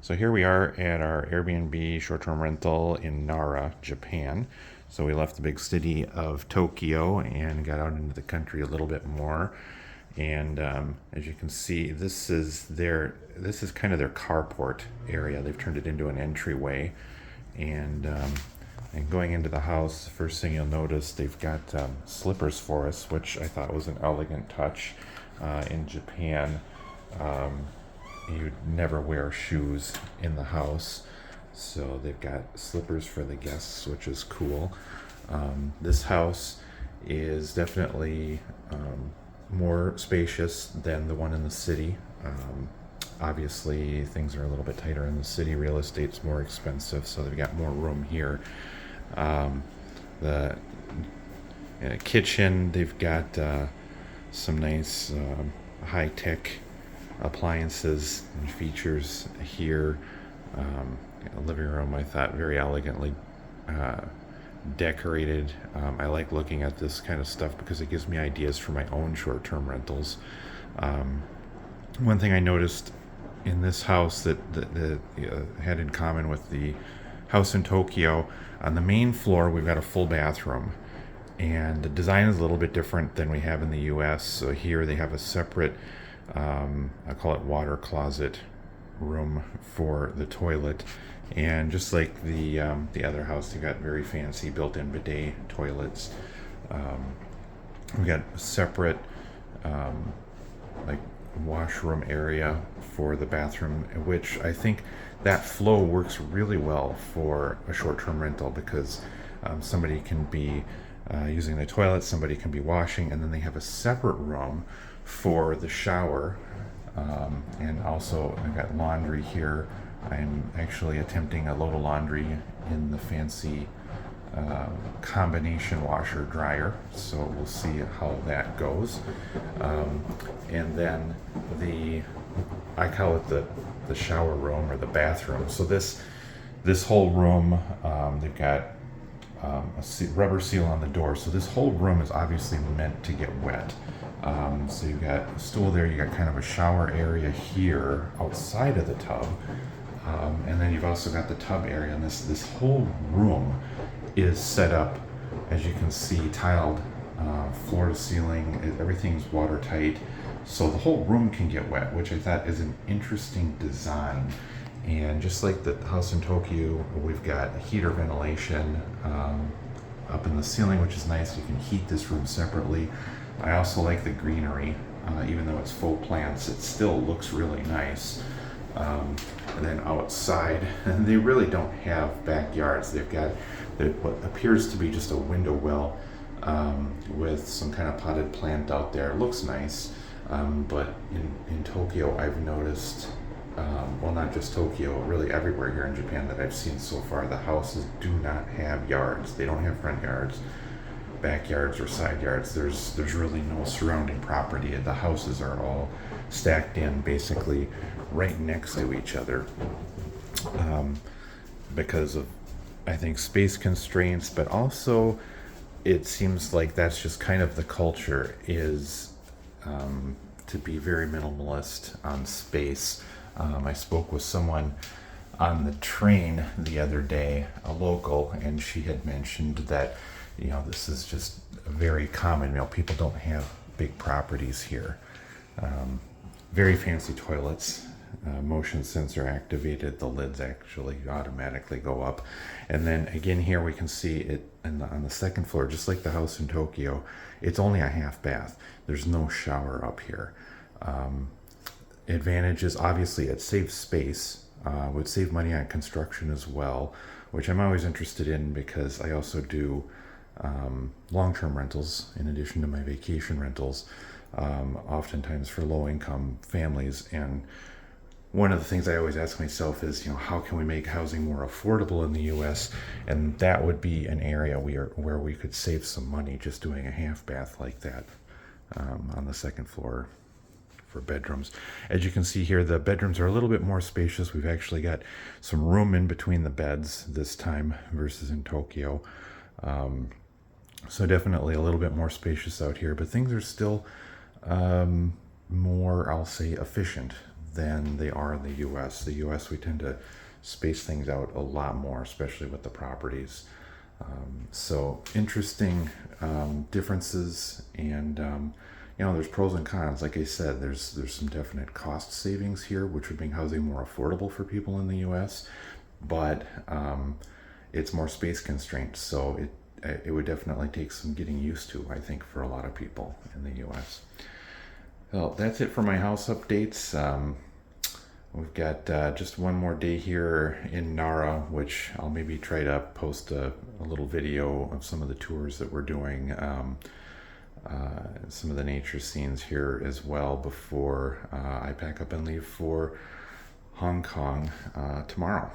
So here we are at our Airbnb short-term rental in Nara, Japan. So we left the big city of Tokyo and got out into the country a little bit more. And as you can see, this is kind of their carport area. They've turned it into an entryway. And going into the house, the first thing you'll notice, they've got slippers for us, which I thought was an elegant touch. In Japan, you'd never wear shoes in the house. So they've got slippers for the guests, which is cool. This house is definitely more spacious than the one in the city. Obviously, things are a little bit tighter in the city. Real estate's more expensive, so they've got more room here. The kitchen, they've got some nice high-tech appliances and features here. Living room, I thought, very elegantly decorated. I like looking at this kind of stuff because it gives me ideas for my own short-term rentals. One thing I noticed in this house that had in common with the house in Tokyo, on the main floor we've got a full bathroom, and the design is a little bit different than we have in the US. So here they have a separate, I call it water closet room for the toilet. And just like the other house, they've got very fancy built-in bidet toilets. We've got a separate like washroom area for the bathroom, which I think that flow works really well for a short-term rental because somebody can be using the toilet, somebody can be washing, and then they have a separate room for the shower. And also I've got laundry here. I'm actually attempting a load of laundry in the fancy combination washer dryer, so we'll see how that goes. And then I call it the shower room or the bathroom. So this whole room, they've got a rubber seal on the door, so this whole room is obviously meant to get wet. So you've got a stool there, you got kind of a shower area here outside of the tub. And then you've also got the tub area, and this whole room is set up, as you can see, tiled floor to ceiling. Everything's watertight, so the whole room can get wet, which I thought is an interesting design. And just like the house in Tokyo, we've got heater ventilation up in the ceiling, which is nice. You can heat this room separately. I also like the greenery. Even though it's faux plants, it still looks really nice. And then outside, and they really don't have backyards. They've got what appears to be just a window well with some kind of potted plant out there. It looks nice, but in Tokyo, I've noticed, well, not just Tokyo, really everywhere here in Japan that I've seen so far, the houses do not have yards. They don't have front yards, backyards, or side yards. There's really no surrounding property. The houses are all stacked in basically right next to each other because of, I think, space constraints, but also it seems like that's just kind of the culture is to be very minimalist on space. I spoke with someone on the train the other day, a local, and she had mentioned that this is just very common. People don't have big properties here. Very fancy toilets, motion sensor activated. The lids actually automatically go up. And then again here we can see it on the second floor, just like the house in Tokyo, it's only a half bath. There's no shower up here. Advantages, obviously it saves space, would save money on construction as well, which I'm always interested in because I also do long-term rentals in addition to my vacation rentals, oftentimes for low-income families. And one of the things I always ask myself is, how can we make housing more affordable in the U.S.? And that would be an area where we could save some money just doing a half bath like that on the second floor for bedrooms. As you can see here, the bedrooms are a little bit more spacious. We've actually got some room in between the beds this time versus in Tokyo. So definitely a little bit more spacious out here, but things are still more, I'll say, efficient than they are in the US. The US, we tend to space things out a lot more, especially with the properties. So interesting differences, and there's pros and cons. Like I said, there's some definite cost savings here, which would make housing more affordable for people in the U.S. But it's more space constrained, so it would definitely take some getting used to, I think, for a lot of people in the U.S. Well, that's it for my house updates. We've got just one more day here in Nara, which I'll maybe try to post a little video of some of the tours that we're doing, some of the nature scenes here as well before I pack up and leave for Hong Kong tomorrow.